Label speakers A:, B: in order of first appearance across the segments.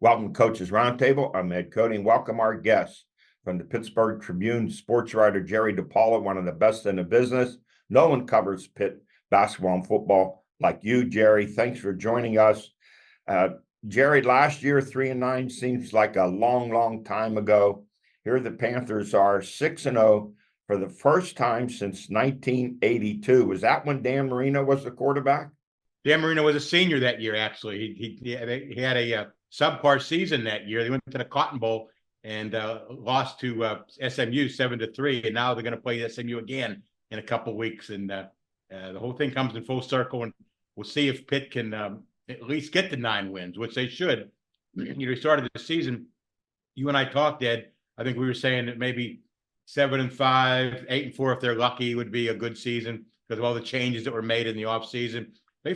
A: Welcome, Coaches Roundtable. I'm Ed Codi, and welcome our guests from the Pittsburgh Tribune, sports writer Jerry DiPaola, one of the best in the business. No one covers Pitt basketball and football like you, Jerry. Thanks for joining us. Jerry, last year, 3-9 seems like a long, long time ago. Here the Panthers are 6-0 for the first time since 1982. Was that when Dan Marino was the quarterback?
B: Dan Marino was a senior that year, actually. He had a subpar season that year. They went to the Cotton Bowl and lost to SMU 7-3, and now they're going to play SMU again in a couple weeks. And the whole thing comes in full circle, and we'll see if Pitt can at least get to 9 wins, which they should. We started the season. You and I talked, Ed. I think we were saying that maybe 7-5, 8-4, if they're lucky, would be a good season because of all the changes that were made in the offseason. They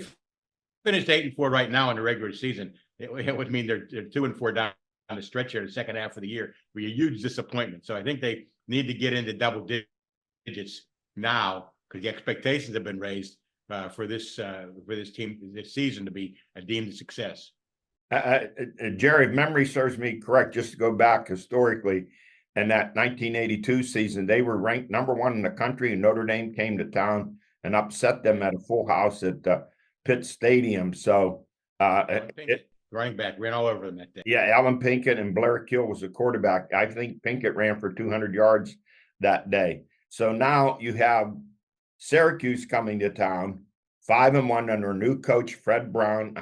B: finished 8-4 right now in the regular season. It would mean they're 2-4 down the stretch here in the second half of the year. Would be a huge disappointment. So I think they need to get into double digits now because the expectations have been raised for this team this season to be a deemed success.
A: Jerry, if memory serves me correct, just to go back historically, in that 1982 season, they were ranked number 1 in the country, and Notre Dame came to town and upset them at a full house at Pitt Stadium. So
B: running back ran all over them that day.
A: Yeah, Alan Pinkett and Blair Kill was the quarterback. I think Pinkett ran for 200 yards that day. So now you have Syracuse coming to town, 5-1 under a new coach, Fred Brown.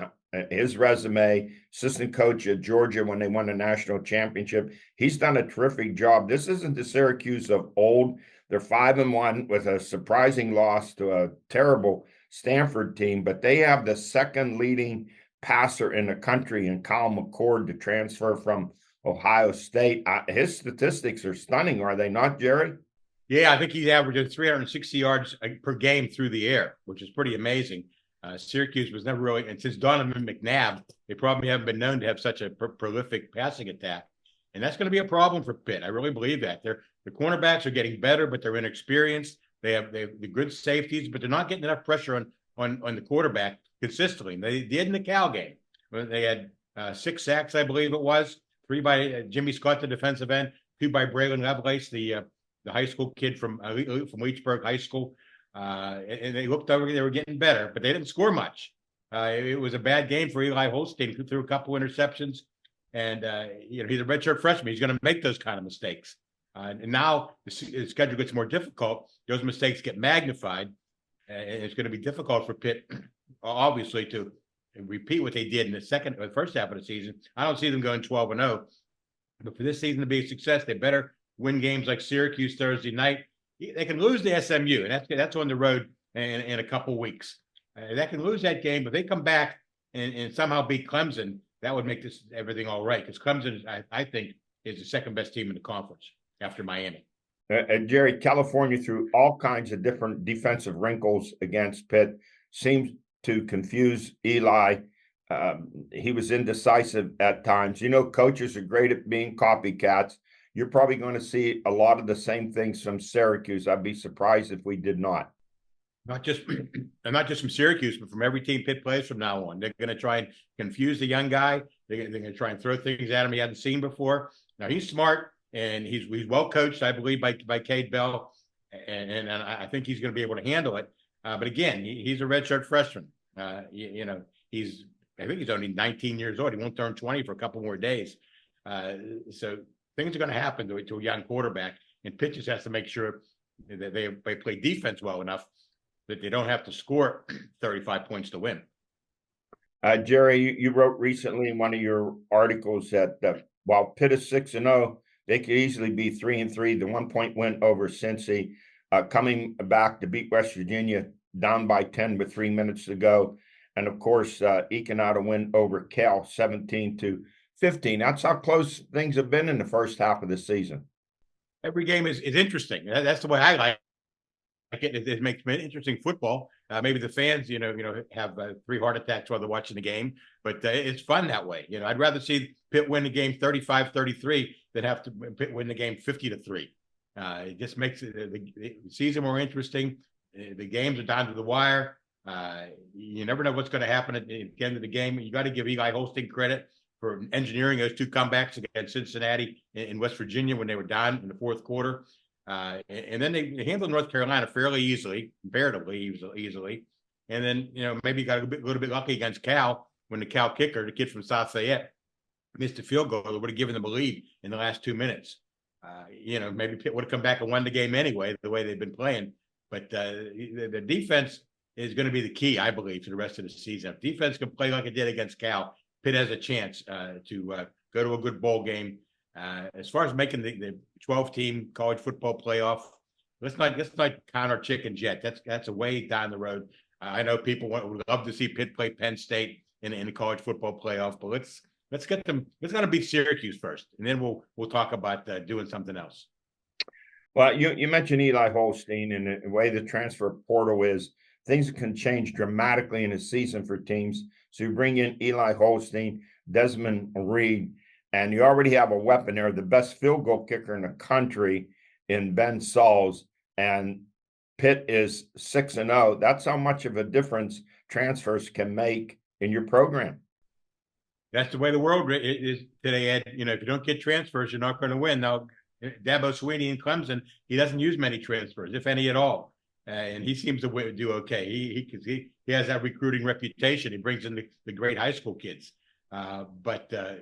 A: His resume, assistant coach at Georgia when they won the national championship. He's done a terrific job. This isn't the Syracuse of old. They're 5-1 with a surprising loss to a terrible Stanford team, but they have the second leading passer in the country in Kyle McCord to transfer from Ohio State. His statistics are stunning, are they not, Jerry?
B: Yeah, I think he's averaging 360 yards per game through the air, which is pretty amazing. Syracuse was never really, and since Donovan McNabb, they probably haven't been known to have such a prolific passing attack. And that's going to be a problem for Pitt. I really believe that. The cornerbacks are getting better, but they're inexperienced. They have the good safeties, but they're not getting enough pressure on the quarterback consistently. They did in the Cal game. They had 6 sacks, I believe it was, 3 by Jimmy Scott, the defensive end, 2 by Braylon Lovelace, the high school kid from Leechburg High School. And they looked over, they were getting better, but they didn't score much. It was a bad game for Eli Holstein, who threw a couple interceptions. And, he's a redshirt freshman. He's going to make those kind of mistakes. And now the schedule gets more difficult. Those mistakes get magnified. And it's going to be difficult for Pitt, obviously, to repeat what they did in the first half of the season. I don't see them going 12-0. But for this season to be a success, they better win games like Syracuse Thursday night. They can lose to SMU, and that's on the road in a couple weeks. They can lose that game, but they come back and somehow beat Clemson. That would make everything all right, because Clemson, I think, is the second best team in the conference after Miami.
A: Jerry, California threw all kinds of different defensive wrinkles against Pitt. Seems to confuse Eli. He was indecisive at times. Coaches are great at being copycats. You're probably going to see a lot of the same things from Syracuse. I'd be surprised if we did not.
B: Not just from Syracuse, but from every team Pitt plays from now on. They're going to try and confuse the young guy. They're going to try and throw things at him he hadn't seen before. Now, he's smart, and he's well coached, I believe, by Cade Bell, and I think he's going to be able to handle it. But again, he's a redshirt freshman. I think he's only 19 years old. He won't turn 20 for a couple more days. So things are going to happen to a young quarterback, and Pitt just has to make sure that they play defense well enough that they don't have to score 35 points to win.
A: Jerry, you wrote recently in one of your articles that while Pitt is 6-0, they could easily be 3-3. The 1-point win over Cincy, coming back to beat West Virginia down by 10 with 3 minutes to go, and of course eking out a win over Cal 17-15. That's how close things have been in the first half of the season.
B: Every game is interesting. That's the way I like it. It makes interesting football. Maybe the fans, have 3 heart attacks while they're watching the game, but it's fun that way. I'd rather see Pitt win the game 35-33 than have to Pitt win the game 50-3. It just makes the season more interesting. The games are down to the wire. You never know what's going to happen at the end of the game. You got to give Eli Holstein credit for engineering those two comebacks against Cincinnati in West Virginia when they were down in the fourth quarter. And then they handled North Carolina fairly easily, comparatively easily. And then, maybe got a little bit lucky against Cal when the Cal kicker, the kid from South Fayette, missed a field goal that would have given them a lead in the last 2 minutes. Maybe Pitt would have come back and won the game anyway, the way they've been playing. But the defense is going to be the key, I believe, for the rest of the season. If defense can play like it did against Cal, Pitt has a chance to go to a good bowl game. As far as making the 12-team college football playoff, let's not count our chickens yet. That's a way down the road. I know people would love to see Pitt play Penn State in the college football playoff, but let's get them. Let's got to beat Syracuse first, and then we'll talk about doing something else.
A: Well, you mentioned Eli Holstein and the way the transfer portal is. Things can change dramatically in a season for teams. So you bring in Eli Holstein, Desmond Reed, and you already have a weapon there, the best field goal kicker in the country in Ben Sauls, and Pitt is 6-0. That's how much of a difference transfers can make in your program.
B: That's the way the world is today, Ed. If you don't get transfers, you're not going to win. Now, Dabo Sweeney in Clemson, he doesn't use many transfers, if any at all. And he seems to do okay. He has that recruiting reputation. He brings in the great high school kids. But a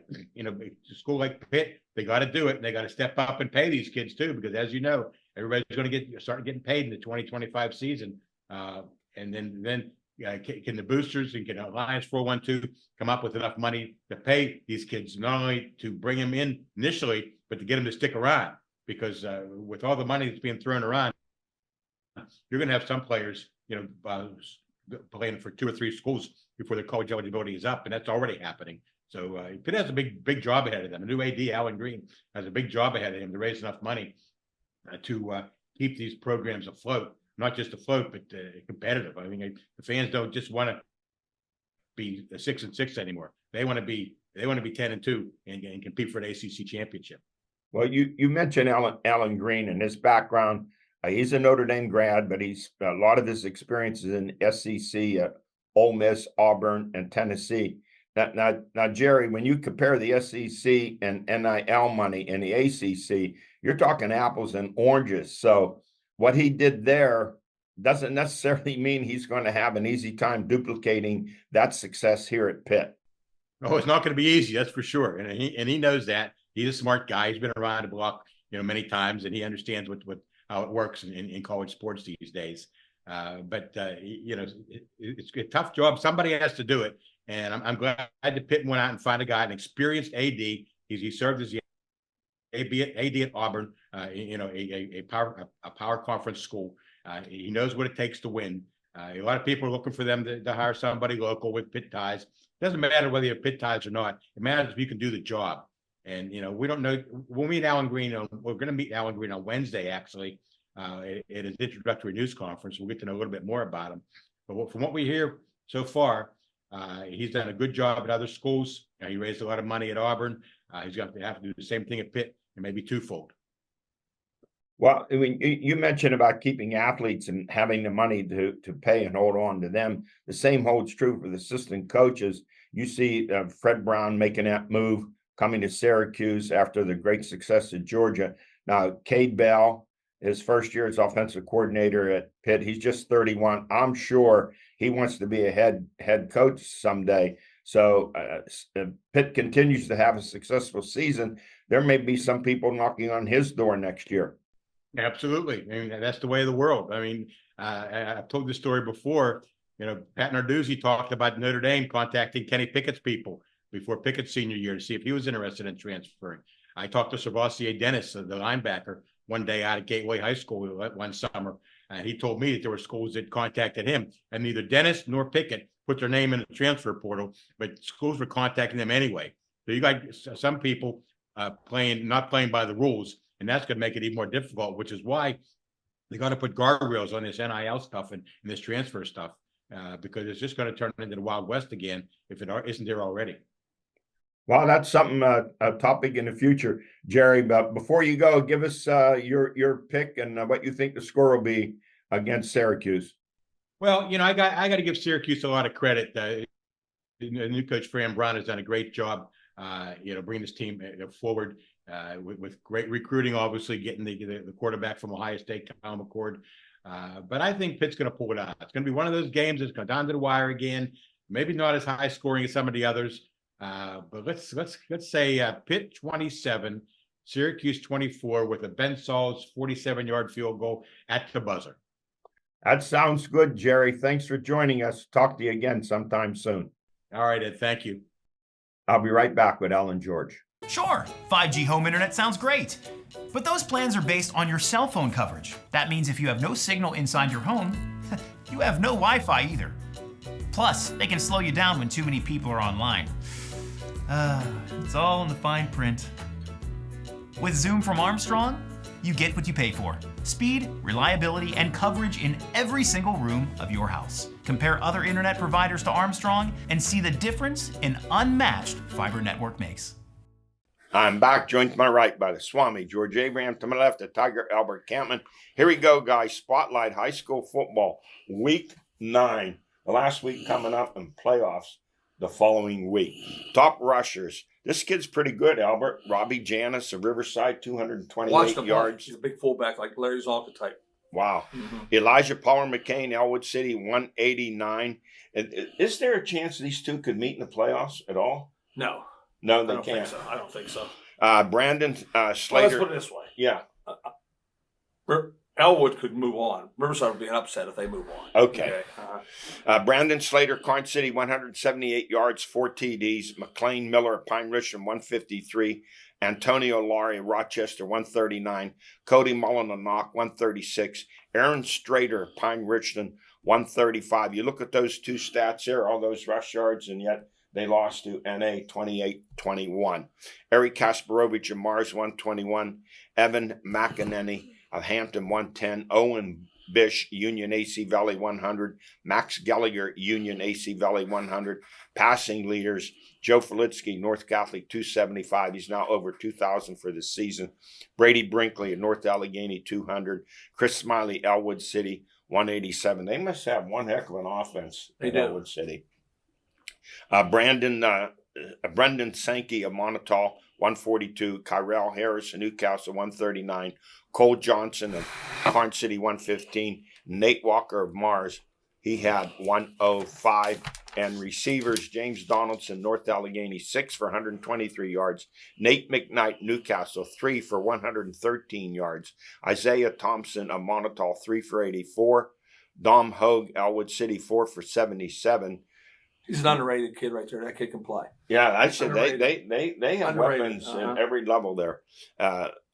B: school like Pitt, they got to do it, and they got to step up and pay these kids too, because as you know, everybody's going to start getting paid in the 2025 season. And then can the boosters and can Alliance 412 come up with enough money to pay these kids, not only to bring them in initially, but to get them to stick around? Because with all the money that's being thrown around, you're going to have some players, playing for 2 or 3 schools before their college eligibility is up, and that's already happening. So Pitt has a big job ahead of them. A new AD, Alan Green, has a big job ahead of him to raise enough money to keep these programs afloat. Not just afloat, but competitive. I mean, the fans don't just want to be 6-6 anymore. They want to be 10-2 and compete for an ACC championship.
A: Well, you mentioned Alan Green and his background. He's a Notre Dame grad, but he's a lot of his experiences in SEC at Ole Miss, Auburn, and Tennessee. Now, Jerry, when you compare the SEC and NIL money and the ACC, you're talking apples and oranges. So what he did there doesn't necessarily mean he's going to have an easy time duplicating that success here at Pitt.
B: Oh, it's not going to be easy, that's for sure. And he knows that. He's a smart guy. He's been around the block, many times, and he understands how it works in college sports these days. But it's a tough job. Somebody has to do it. And I'm glad to Pitt went out and find a guy, an experienced AD. He served as the AD at Auburn, a power conference school. He knows what it takes to win. A lot of people are looking for them to hire somebody local with Pitt ties. It doesn't matter whether you have Pitt ties or not. It matters if you can do the job. And, we don't know. We'll meet Alan Green. We're going to meet Alan Green on Wednesday, actually, at his introductory news conference. We'll get to know a little bit more about him. But from what we hear so far, he's done a good job at other schools. He raised a lot of money at Auburn. He's going to have to do the same thing at Pitt, and maybe twofold.
A: Well, I mean, you mentioned about keeping athletes and having the money to pay and hold on to them. The same holds true for the assistant coaches. You see Fred Brown making that move, coming to Syracuse after the great success at Georgia. Now, Cade Bell, his first year as offensive coordinator at Pitt, he's just 31. I'm sure he wants to be a head coach someday. So Pitt continues to have a successful season. There may be some people knocking on his door next year.
B: Absolutely. I mean, that's the way of the world. I mean, I've told this story before. Pat Narduzzi talked about Notre Dame contacting Kenny Pickett's people before Pickett's senior year to see if he was interested in transferring. I talked to Savasier Dennis, the linebacker, one day out at Gateway High School one summer, and he told me that there were schools that contacted him, and neither Dennis nor Pickett put their name in the transfer portal, but schools were contacting them anyway. So you got some people not playing by the rules, and that's going to make it even more difficult, which is why they got to put guardrails on this NIL stuff and this transfer stuff, because it's just going to turn into the Wild West again if it isn't there already.
A: Well, that's something, a topic in the future, Jerry. But before you go, give us your pick and what you think the score will be against Syracuse.
B: Well, I got to give Syracuse a lot of credit. The new coach Fran Brown has done a great job bring this team forward with great recruiting, obviously getting the quarterback from Ohio State, Kyle McCord. But I think Pitt's going to pull it out. It's going to be one of those games that's going down to the wire again. Maybe not as high scoring as some of the others. But let's say Pitt 27, Syracuse 24 with a Ben Saul's 47-yard field goal at the buzzer.
A: That sounds good, Jerry. Thanks for joining us. Talk to you again sometime soon.
B: All right, Ed. Thank you.
A: I'll be right back with Ellen George.
C: Sure, 5G home internet sounds great. But those plans are based on your cell phone coverage. That means if you have no signal inside your home, you have no Wi-Fi either. Plus, they can slow you down when too many people are online. It's all in the fine print. With Zoom from Armstrong, you get what you pay for. Speed, reliability, and coverage in every single room of your house. Compare other internet providers to Armstrong and see the difference an unmatched fiber network makes.
A: I'm back, joined to my right by the Swami, George Abraham, to my left, the Tiger, Albert Campman. Here we go, guys. Spotlight High School Football, Week 9. The last week coming up and playoffs the following week. Top rushers. This kid's pretty good, Albert. Robbie Janis of Riverside, 228 yards.
D: He's a big fullback like Larry Zonka type.
A: Wow. Mm-hmm. Elijah Power McCain, Elwood City, 189. Is there a chance these two could meet in the playoffs at all?
D: No.
A: No, they can't.
D: I don't think so.
A: Brandon Slater.
D: Well, let's put it this way.
A: Yeah.
D: Elwood could move on. Riverside would be an upset if they move on.
A: Okay. Brandon Slater, Carn City, 178 yards, 4 TDs. McLean Miller, Pine Richland, 153. Antonio Laurie, Rochester, 139. Cody Mullinanock, 136. Aaron Strader, Pine Richland, 135. You look at those two stats there, all those rush yards, and yet they lost to NA 28-21. Eric Kasparovich of Mars, 121. Evan McEnany of Hampton, 110. Owen Bish, Union AC Valley, 100. Max Gallagher, Union AC Valley, 100. Passing leaders, Joe Felitsky, North Catholic, 275. He's now over 2,000 for the season. Brady Brinkley of North Allegheny, 200. Chris Smiley, Elwood City, 187. They must have one heck of an offense in Elwood City. Brendan Sankey of Montauk, 142. Kyrell Harris of Newcastle, 139. Cole Johnson of Carn City, 115. Nate Walker of Mars, he had 105. And receivers, James Donaldson, North Allegheny, 6 for 123 yards. Nate McKnight, Newcastle, 3 for 113 yards. Isaiah Thompson of Montauk, 3 for 84. Dom Hogue, Elwood City, 4 for 77.
D: He's an underrated kid right there. That kid can play.
A: Yeah, I said they have weapons in every level there.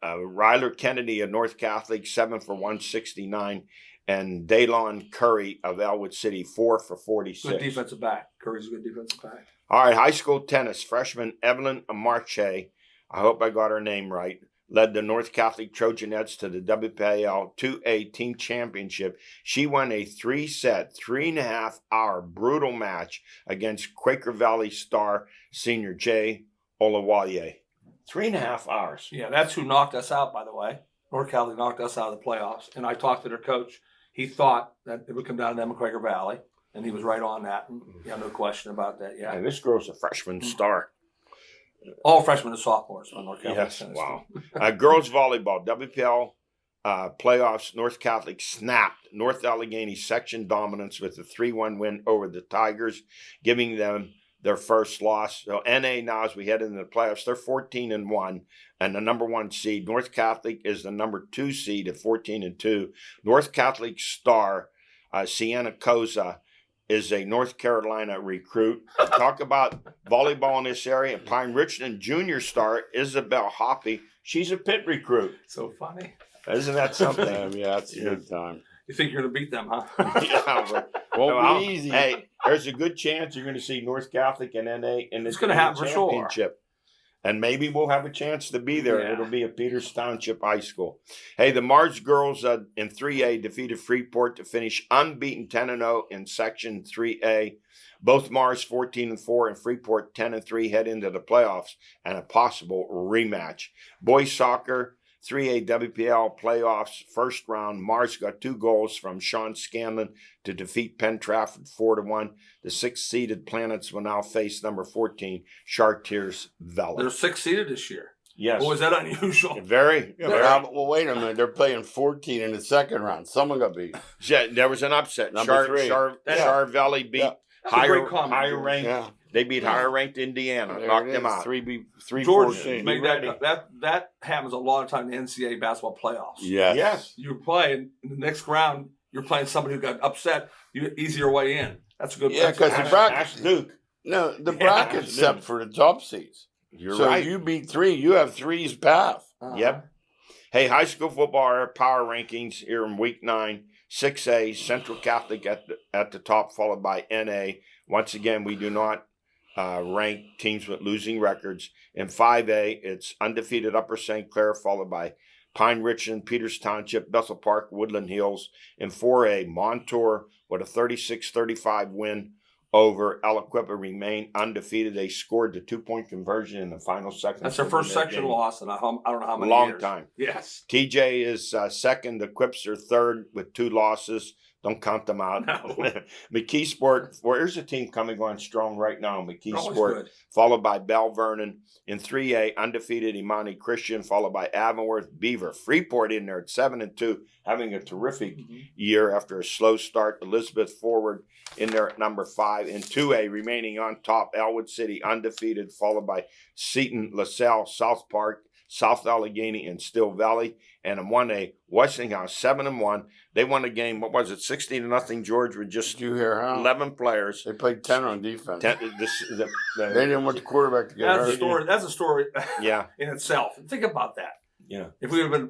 A: Ryler Kennedy of North Catholic, 7 for 169. And Daylon Curry of Elwood City, 4 for 46.
D: Good defensive back. Curry's a good defensive back.
A: All right, high school tennis. Freshman Evelyn Marche, I hope I got her name right, led the North Catholic Trojanettes to the WPIAL 2A Team Championship. She won a 3-set, 3.5-hour brutal match against Quaker Valley star senior Jay Olawaye. 3.5 hours.
D: Yeah, that's who knocked us out, by the way. North Catholic knocked us out of the playoffs. And I talked to their coach. He thought that it would come down to them in Quaker Valley. And he was right on that. And, yeah, no question about that. Yeah.
A: And this girl's a freshman star.
D: All freshmen and sophomores on North Catholic.
A: Yes, wow. Girls volleyball, WPL playoffs, North Catholic snapped North Allegheny section dominance with a 3-1 win over the Tigers, giving them their first loss. So NA now, as we head into the playoffs, they're 14-1, and the number 1 seed. North Catholic is the number 2 seed at 14-2. North Catholic star Sienna Koza is a North Carolina recruit. Talk about volleyball in this area. Pine Richland junior star Isabel Hoppy. She's a Pitt recruit.
D: So funny.
A: Isn't that something?
E: Yeah, that's a good time.
D: You think you're going to beat them, huh?
A: Yeah,
E: Won't be easy.
A: Hey, there's a good chance you're going to see North Catholic and NA in the
D: It's going to happen for sure.
A: championship. And maybe we'll have a chance to be there.
D: Yeah.
A: It'll be at Peters Township High School. Hey, the Mars girls in 3A defeated Freeport to finish unbeaten 10-0 in Section 3A. Both Mars 14-4 and Freeport 10-3 head into the playoffs and a possible rematch. Boys soccer 3A WPIAL playoffs, first round. Mars got 2 goals from Sean Scanlon to defeat Penn Trafford 4-1. The 6th-seeded Planets will now face number 14, Chartiers Vela.
D: They're 6th-seeded this year.
A: Yes.
D: Boy, is that unusual?
A: Very.
E: Yeah,
A: very.
E: well, wait a minute. They're playing 14 in the second round. Someone got beat.
A: There was an upset.
E: Number 3.
A: Char Valley beat
D: That's a great comment,
A: higher
D: George.
A: ranked.
E: Yeah.
A: They beat higher ranked Indiana,
E: There
A: knocked
E: it
A: them
E: is.
A: out.
E: 3
D: George
E: 14.
D: made
A: ready.
D: that happens a lot of time in the NCAA basketball playoffs.
E: Yes.
D: You're playing in the next round. You're playing somebody who got upset. You easier way in. That's a good.
E: Yeah,
D: that's-
E: 'cause the
A: Ask-
E: bracket-
A: ask Duke.
E: No, the
A: Yeah,
E: bracket's set for the top seeds.
A: You're
E: so
A: right.
E: if you beat 3, you have 3's path.
A: Yep. Hey, high school football power rankings here in week 9. 6A, Central Catholic at the top, followed by NA. Once again, we do not rank teams with losing records. In 5A, it's undefeated Upper St. Clair, followed by Pine Richland, Peters Township, Bethel Park, Woodland Hills. In 4A, Montour with a 36-35 win over El Equipa remain undefeated. They scored the 2-point conversion in the final seconds.
D: That's their first section loss, and I don't know how many
A: Long
D: years.
A: time.
D: Yes.
A: TJ is second. The Quips are third with 2 losses. Don't count them out.
D: No.
A: McKee Sport, where's the team coming on strong right now? McKee
D: Always
A: Sport,
D: good.
A: followed by Bell Vernon. In 3A, undefeated Imani Christian, followed by Avonworth Beaver. Freeport in there at 7-2, having a terrific year after a slow start. Elizabeth Forward in there at number 5. In 2A, remaining on top, Elwood City undefeated, followed by Seton, LaSalle, South Park, South Allegheny, and Still Valley. And in 1A, Westinghouse 7-1. They won a game. What was it? 60-0. George with just
E: Did you hear how?
A: 11 players.
E: They played 10 on defense.
A: The
E: They didn't want the quarterback to get
D: That's a
E: hurt.
D: story. That's a story
A: yeah,
D: in itself. Think about that.
A: yeah.
D: If we would have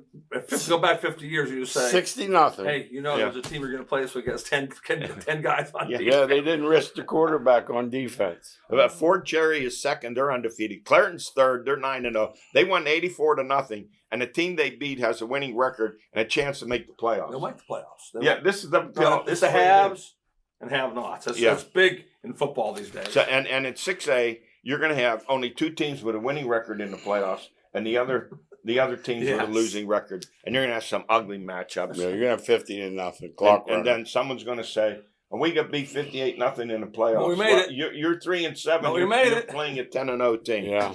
D: been, go back 50 years, you would say,
E: 60-0.
D: hey, you know,
A: Yeah.
D: there's a team you're going to play this week against 10 guys on
A: Yeah.
D: defense.
E: Yeah, they didn't risk the quarterback on defense.
A: Fort Cherry is second. They're undefeated. Clareton's third. They're 9-0. They won 84-0. And the team they beat has a winning record and a chance to make the playoffs.
D: They'll make the playoffs. They'll
A: Yeah,
D: make-
A: this is the
D: it's the haves and have-nots. That's,
A: Yeah.
D: that's big in football these days.
A: So, and in 6A, you're going to have only 2 teams with a winning record in the playoffs, and the other teams with a
D: Yes.
A: losing record, and you're going to have some ugly matchups.
E: Yeah, you're gonna have 50-0 clock
A: And
E: running.
A: then someone's going to say, "Well, we got beat 58-0 in the playoffs."
D: Well, we made it.
A: You're 3-7.
D: Well, we
A: you're,
D: made
A: you're
D: it.
A: playing a 10-0 team.
E: Yeah.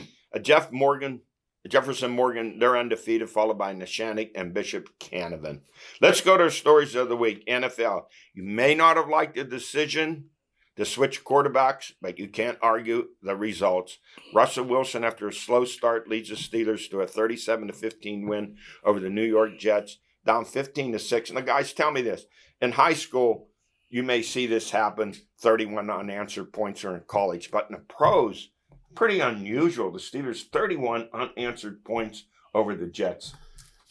A: Jefferson Morgan, they're undefeated, followed by Neshannock and Bishop Canavan. Let's go to our stories of the week. NFL. You may not have liked the decision to switch quarterbacks, but you can't argue the results. Russell Wilson, after a slow start, leads the Steelers to a 37-15 win over the New York Jets, down 15-6. And the guys tell me this. In high school, you may see this happen, 31 unanswered points, or in college. But in the pros, pretty unusual. The Steelers, 31 unanswered points over the Jets.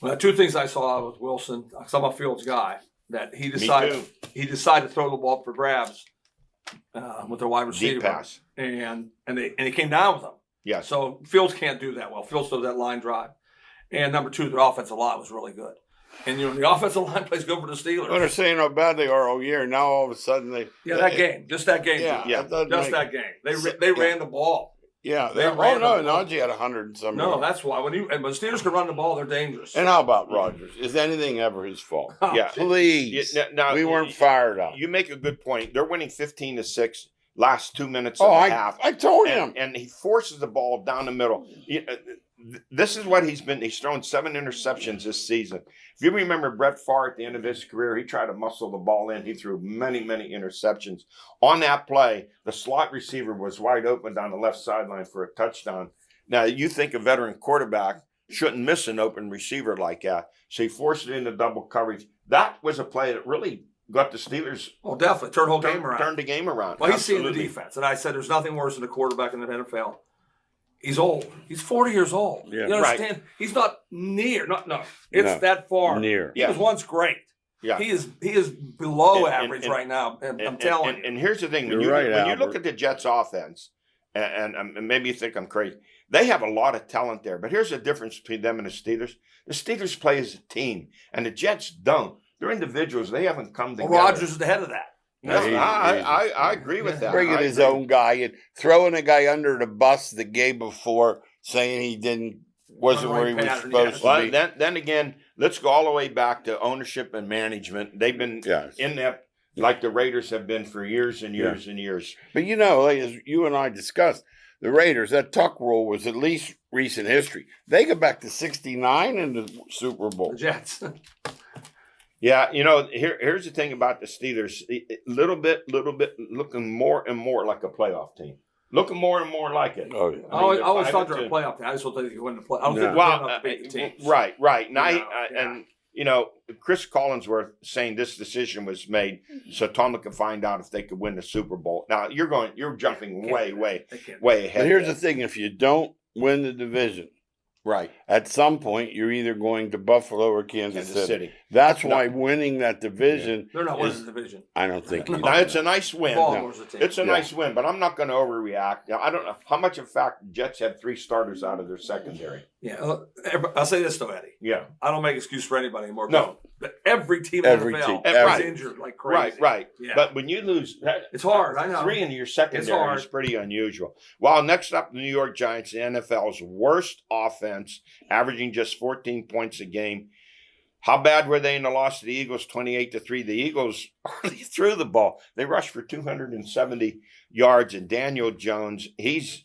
D: Well, 2 things I saw with Wilson. I'm a Fields guy. That he decided to throw the ball for grabs with their wide receiver,
A: Deep pass.
D: and he came down with them.
A: Yes.
D: So Fields can't do that well. Fields throws that line drive, and number 2, their offensive line was really good. And you know the offensive line plays good for the Steelers.
E: Well, they're saying how bad they are all year. Now all of a sudden
D: that game, just that game,
E: Yeah,
A: Yeah.
E: that doesn't
D: just
E: make-
D: that game. They ran the ball.
E: Yeah,
D: they
E: oh
D: ran
E: no,
D: the ball.
E: Najee had 100 and some.
D: No,
E: yards.
D: that's why when the Steelers can run the ball, they're dangerous.
E: And how about Rodgers? Is anything ever his fault?
A: Yeah.
E: Please.
A: Now,
E: We weren't fired up.
A: You make a good point. They're winning 15-6 last 2 minutes
E: Oh,
A: of the half.
E: I told him.
A: And he forces the ball down the middle. This is what he's thrown 7 interceptions this season. If you remember Brett Favre at the end of his career, he tried to muscle the ball in. He threw many, many interceptions. On that play, the slot receiver was wide open down the left sideline for a touchdown. Now, you think a veteran quarterback shouldn't miss an open receiver like that. So he forced it into double coverage. That was a play that really got the Steelers
D: Well, definitely turn the whole game around.
A: turned the game around.
D: Well, he's seen the
A: Absolutely.
D: defense, and I said there's nothing worse than a quarterback in the NFL. He's old. He's 40 years old.
E: Yeah.
D: You understand? He's not near. No. It's
E: No.
D: that far.
E: Near.
D: He was once great.
A: Yeah.
D: He is below
A: And-
D: average
A: and-
D: right now. And I'm telling you.
A: And here's the thing: when
E: You're right,
A: when you look
E: Albert.
A: at the Jets' offense, and maybe you think I'm crazy, they have a lot of talent there. But here's the difference between them and the Steelers: the Steelers play as a team, and the Jets don't. They're individuals; they haven't come
D: Well,
A: together.
D: Rodgers is the head of that.
A: No,
E: He's-
A: I agree with that.
E: Bringing
A: I
E: his
A: agree.
E: own guy and throwing a guy under the bus the game before, saying he didn't Wasn't where he was
D: pattern,
E: supposed
D: yes.
E: to
A: Well,
E: be.
A: then again, let's go all the way back to ownership and management. They've been
E: Yes.
A: inept, like the Raiders have been for years and years and years.
E: But you know, like, as you and I discussed, the Raiders, that tuck rule was at least recent history. They go back to '69 in the Super Bowl.
D: The Jets.
A: Yeah, you know, here's the thing about the Steelers. Little bit, looking more and more like a playoff team. Looking more and more like it.
E: Oh, yeah.
D: I always
A: they're
D: thought they were a
A: 5-2.
D: playoff team. I just don't think they could win the play. I don't think
A: Well,
D: they're enough to beat the teams.
A: right. And
D: Yeah.
A: you know, Chris Collinsworth saying this decision was made so Tomlin could find out if they could win the Super Bowl. Now you're jumping way
D: They can't.
A: ahead.
E: But here's the
A: there.
E: thing: if you don't win the division,
A: Right,
E: at some point you're either going to Buffalo or Kansas
A: Kansas
E: City.
A: City.
E: That's
A: No.
E: why winning that division.
D: They're not winning
E: is-
D: the division.
E: I don't think.
D: No.
A: Now it's a nice win.
D: Baltimore's the team.
A: It's a
E: Yeah.
A: nice win, but I'm not going to overreact. Now, I don't know how much in fact the Jets had 3 starters out of their secondary.
D: Yeah. I'll say this though, Eddie.
A: Yeah,
D: I don't make excuse for anybody anymore.
A: No.
D: But every team in
E: Every
D: the NFL
E: team.
D: is
A: Right.
D: injured like crazy.
A: right.
D: Yeah.
A: But when you lose,
D: It's hard. I know.
A: 3 in your secondary
D: hard.
A: is pretty unusual. Well, next up, the New York Giants, the NFL's worst offense, averaging just 14 points a game. How bad were they in the loss to the Eagles, 28-3? The Eagles hardly threw the ball. They rushed for 270 yards, and Daniel Jones, he's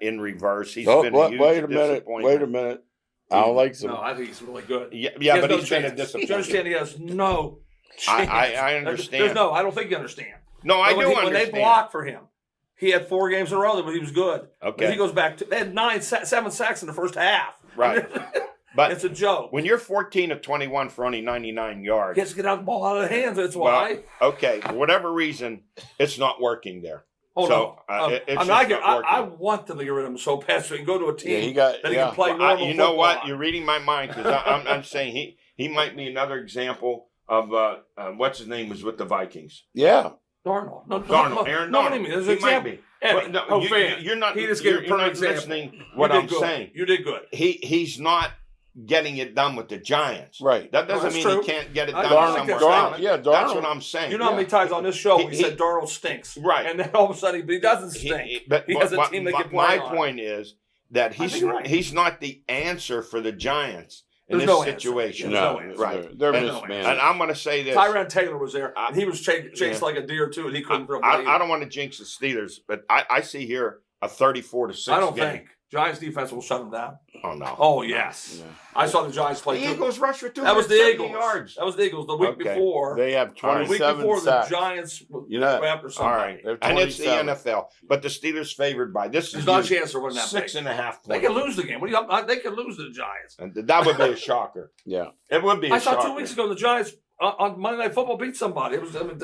A: in reverse. He's
E: Oh,
A: been a huge
E: wait a minute.
A: disappointment.
E: Wait a minute. I don't like some.
D: No, I think he's really good.
A: Yeah,
D: He has
A: but
D: no
A: he's been a
D: chance. You
A: disappointment.
D: understand? He has no chance.
A: I understand.
D: There's no. I don't think you understand.
A: No, I do
D: When
A: understand.
D: they blocked for him, he had 4 games in a row that he was good.
A: Okay.
D: But he goes back to they had 7 sacks in the first half.
A: Right. But
D: it's a joke.
A: when you're 14 of 21 for only 99 yards,
D: He has to get out the ball out of the hands. That's why.
A: well, okay, for whatever reason, it's not working there.
D: Oh
A: so,
D: no!
A: it's
D: I, mean,
A: just
D: I,
A: not
D: I
A: working.
D: want them to get rid of him so bad so he can go to a team
E: Yeah, he got.
D: that he
E: Yeah.
D: can play
A: Well,
D: normal
A: you know
D: football
A: what?
D: on.
A: You're reading my mind because I'm saying he might be another example of what's his name was with the Vikings.
E: Yeah.
D: Darnold. No,
A: Darnold, Aaron
D: no,
A: Darnold.
D: I mean, there's
A: He
D: an
A: might
D: example.
A: be.
D: Eddie,
A: But no,
D: fan.
A: you're not.
D: He just gave a
A: you're not
D: perfect example.
A: listening what
D: You did
A: I'm
D: good.
A: saying.
D: You did good.
A: He's not getting it done with the Giants.
E: Right.
A: That doesn't
D: that's
A: mean
D: true.
A: he can't get it
D: I
A: done
D: don't
A: with
D: think
A: somewhere
D: that's
A: else.
D: right.
E: Yeah,
A: That's
E: Darnold.
A: what I'm saying.
D: You know how many times on this show we
A: He-
D: said Darnold stinks,
A: Right.
D: And then all of a sudden he doesn't stink.
A: But
D: He has a team that can
A: my
D: play on.
A: point is that
D: I think you're right.
A: he's not the answer for the Giants in
D: There's
A: this
D: no answer.
A: situation.
D: There's
E: No,
D: no answer.
A: right.
E: They're
A: And-
E: mismanaged.
A: And I'm going to say this.
D: Tyrone Taylor was there, and he was chased
A: Yeah.
D: like a deer too, and he couldn't throw.
A: I don't want to jinx the Steelers, but I see here a 34-6
D: I don't
A: game.
D: think Giants defense will shut him down.
A: Oh no.
D: Oh yes,
E: Yeah.
D: I saw the Giants
A: The
D: play. too.
A: Eagles rushed for
D: That was the
A: 270
D: Eagles.
A: yards.
D: That was the Eagles the week
A: Okay.
D: before.
E: They have
A: All right.
D: The week
E: 27
D: before
E: sacks.
D: the Giants
E: You know,
D: after
A: All
D: somebody.
A: right.
E: They're
A: And it's the
E: 27.
A: NFL. But the Steelers favored by this
D: There's
A: is
D: not a
A: huge.
D: chance they're winning that big.
A: 6.5
D: They
A: points.
D: can lose the game. What do you? They can lose to the Giants.
A: And that would be a shocker.
E: Yeah.
A: It would be a
D: I saw
A: shocker.
D: 2 weeks ago the Giants on Monday Night Football beat somebody. It was. I mean,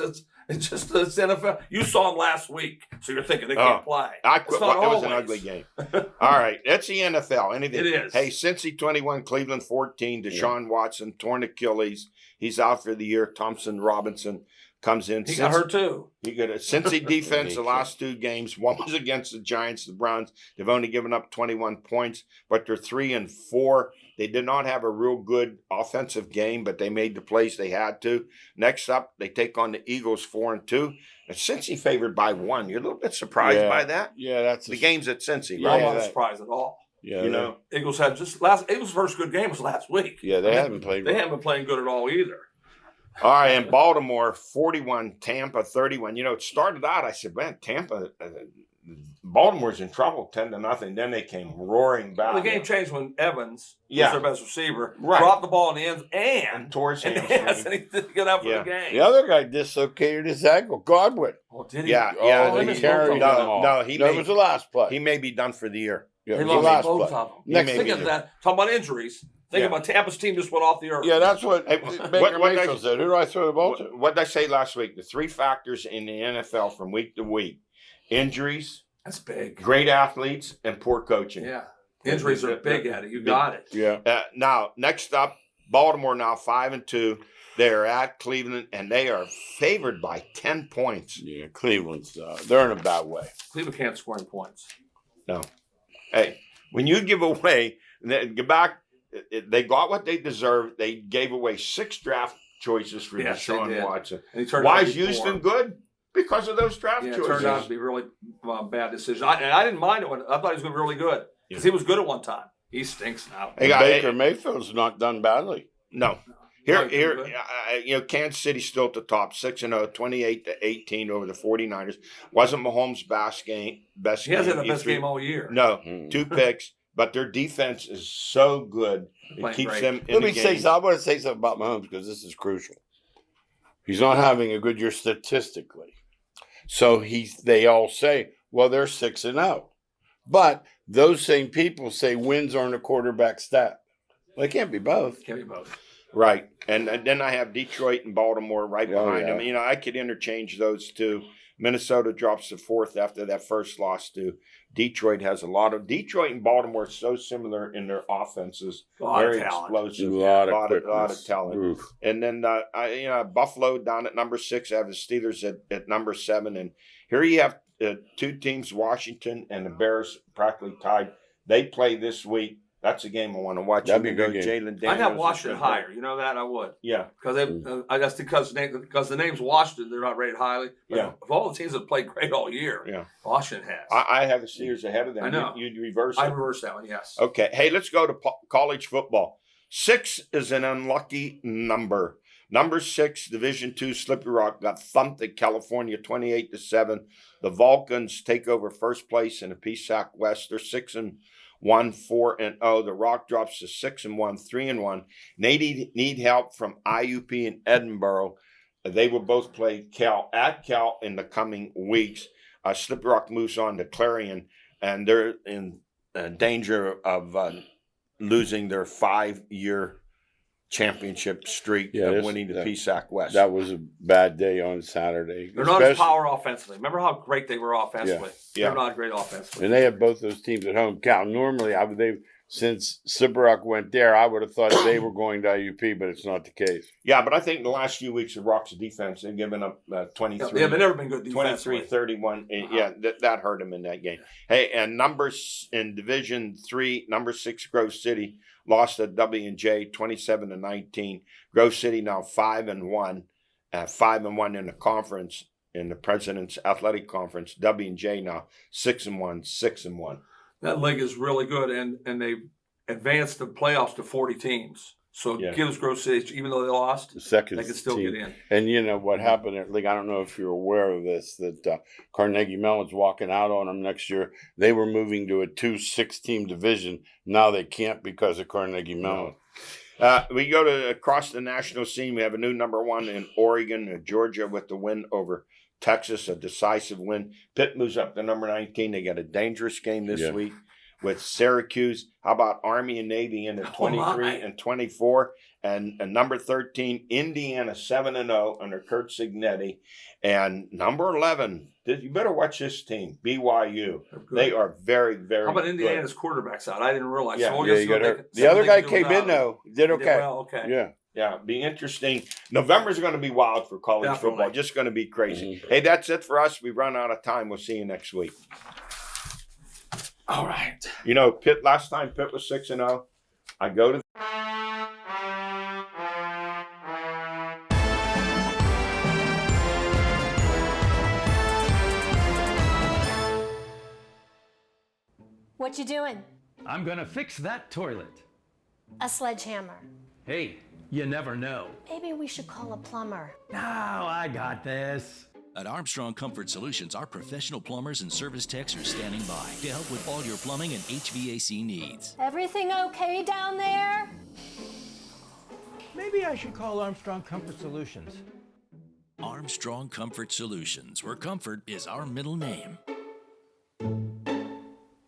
D: it's just the NFL. You saw them last week, so you're thinking they can't play.
A: I
D: It's
A: quit.
D: not
A: It was an
D: always.
A: ugly game. All right. That's the NFL. Anything.
D: It is.
A: Hey, Cincy 21, Cleveland 14. Deshaun Watson, torn Achilles. He's out for the year. Thompson Robinson comes in.
D: He got hurt too.
A: He got a Cincy defense the last 2 games. One was against the Giants, the Browns. They've only given up 21 points, but they're 3-4. They did not have a real good offensive game, but they made the plays they had to. Next up, they take on the Eagles 4-2. And Cincy favored by 1. You're a little bit surprised
E: Yeah.
A: by that?
E: Yeah, that's
A: The game's at Cincy,
E: Yeah,
D: I'm
A: right?
D: not surprised at all.
E: Yeah,
A: You know,
D: Eagles had Eagles' first good game was last week.
E: Yeah, they haven't played.
D: They
E: well.
D: haven't been playing good at all either.
A: all right, and Baltimore 41, Tampa 31. You know, it started out, I said, man, Tampa, Baltimore's in trouble, 10-0. Then they came roaring back.
D: The game changed when Evans,
A: Yeah.
D: was their best receiver,
A: Right.
D: dropped the ball in the end and
A: tore his
D: and
A: hamstring.
D: he didn't get out for
A: Yeah.
D: the game.
E: The other guy dislocated his ankle. Godwin.
D: Oh, did he?
A: Yeah,
E: Oh,
A: yeah.
E: they
D: he missed
E: carried
D: both of
E: him
D: them.
E: off.
A: No, he
E: That
A: may-
E: was the last play.
A: He may be done for the year.
E: Yeah,
D: They
E: it was the
D: lost
E: last
D: both
E: play.
D: of them.
E: Next
A: may
D: Think
A: be
D: of
A: there.
D: that. Talking about injuries. Think
A: Yeah.
D: about Tampa's team just went off the earth.
E: Yeah, that's what
A: Hey,
E: Baker
A: what
E: Mayfield
A: I-
E: said. Who do I throw the ball to?
A: What did I say last week? The 3 factors in the NFL from week to week: injuries,
D: That's big.
A: great athletes, and poor coaching.
D: Yeah. Injuries are big at it. You got it.
E: Yeah.
A: Now, next up, Baltimore now 5-2. They are at Cleveland, and they are favored by 10 points.
E: Yeah, Cleveland's they're in a bad way.
D: Cleveland can't score any points.
A: No, hey, when you give away, get back. They got what they deserved. They gave away 6 draft choices for
D: Yes, they
A: Deshaun
D: did.
A: Watson.
D: And he turned
A: Why
D: out to
A: is
D: be poor.
A: Houston good? Because of those draft
D: Yeah, it
A: choices.
D: turned out to be really bad decision. I didn't mind it when I thought he was going to be really good because he was good at one time. He stinks now.
A: Hey,
E: And
A: guy,
E: Baker Mayfield's not done badly.
A: No.
D: No,
A: Here,
D: good.
A: Kansas City still at the top, 6-0, 28-18 over the 49ers. Wasn't Mahomes' best game.
D: He hasn't had the best game all year.
A: No,
E: Mm.
A: 2 picks, but their defense is so good. It
D: Playing
A: keeps
D: great.
A: them in
E: Let
A: the
E: me say
A: game.
E: something. I want to say something about Mahomes because this is crucial. He's not having a good year statistically. So they all say, well, they're 6-0. But those same people say wins aren't a quarterback stat. Well, they can't be both.
D: Can't be both.
A: Right. And then I have Detroit and Baltimore right
E: Oh,
A: behind
E: yeah.
A: them. I could interchange those two. Minnesota drops to 4th after that first loss to Detroit. Detroit and Baltimore are so similar in their offenses.
D: A lot of
A: Very
D: talent.
A: explosive.
E: A lot
A: lot
E: of
A: of talent.
E: Oof.
A: And then Buffalo down at number 6. I have the Steelers at number 7. And here you have 2 teams, Washington and the Bears, practically tied. They play this week. That's a game I want to watch.
E: That'd be a
A: Even
E: good
A: though
E: game.
A: Jalen
D: I'd
A: Daniels
D: have
A: is
D: Washington
A: good.
D: higher. You know that I would.
A: Yeah.
D: Because I guess because the name's Washington, they're not rated highly. But
A: Yeah.
D: of all the teams that played great all year,
A: Yeah.
D: Washington has.
A: I have the Steelers ahead of them.
D: I know.
A: You reverse
D: I
A: it.
D: reversed that one. Yes.
A: Okay. Hey, let's go to college football. 6 is an unlucky number. Number 6, Division II, Slippery Rock got thumped at California 28-7. The Vulcans take over first place in the PSAC West. They're 6-1, 4-0. The Rock drops to 6-1, 3-1. They need help from IUP in Edinburgh. They will both play Cal in the coming weeks. Slippery Rock moves on to Clarion, and they're in danger of losing their 5-year championship streak of winning the PSAC West.
E: That was a bad day on Saturday.
D: They're not as power offensively. Remember how great they were offensively?
A: Yeah.
D: They're not great offensively.
E: And they have both those teams at home. Cal, normally, since Slippery Rock went there, I would have thought they were going to IUP, but it's not the case.
A: Yeah, but I think the last few weeks of Rock's defense, they've given up 23.
D: They've never been good defensively.
A: 23-31. Yeah, that hurt them in that game. Hey, and numbers in Division 3, number 6, Grove City, lost to W&J 27-19. Grove City now 5-1, 5-1 in the conference, in the President's Athletic Conference. W&J now 6-1, 6-1.
D: That league is really good, and they advanced the playoffs to 40 teams. So it gives Grove City, even though they lost,
E: The second
D: they can still
E: team.
D: get in.
E: And you know what happened at league? I don't know if you're aware of this, that Carnegie Mellon's walking out on them next year. They were moving to a 2-6-team division. Now they can't because of Carnegie Mellon.
A: We go to across the national scene. We have a new number 1 in Oregon, Georgia, with the win over Texas, a decisive win. Pitt moves up to number 19. They got a dangerous game this week with Syracuse. How about Army and Navy in at 23 and 24? And number 13, Indiana 7-0 under Kurt Signetti. And number 11, you better watch this team, BYU. They are very, very
D: How about
A: good.
D: Indiana's quarterbacks out? I didn't realize.
A: Yeah.
D: So we'll
E: Yeah,
D: just
E: you
D: go
E: got
D: take-
E: hurt. The other guy
D: something
E: came in, though. Did
D: He
E: okay.
D: well, okay.
E: Yeah.
A: Yeah, be interesting. November's going to be wild for college
D: Definitely.
A: football. Just going to be crazy.
E: Mhm.
A: Hey, that's it for us. We've run out of time. We'll see you next week.
D: All right.
A: You know, Pitt last time Pitt was 6-0. I go to
F: What you doing?
G: I'm gonna fix that toilet.
F: A sledgehammer.
G: Hey, you never know.
F: Maybe we should call a plumber.
G: No, I got this.
H: At Armstrong Comfort Solutions, our professional plumbers and service techs are standing by to help with all your plumbing and HVAC needs.
F: Everything okay down there?
G: Maybe I should call Armstrong Comfort Solutions.
H: Armstrong Comfort Solutions, where comfort is our middle name.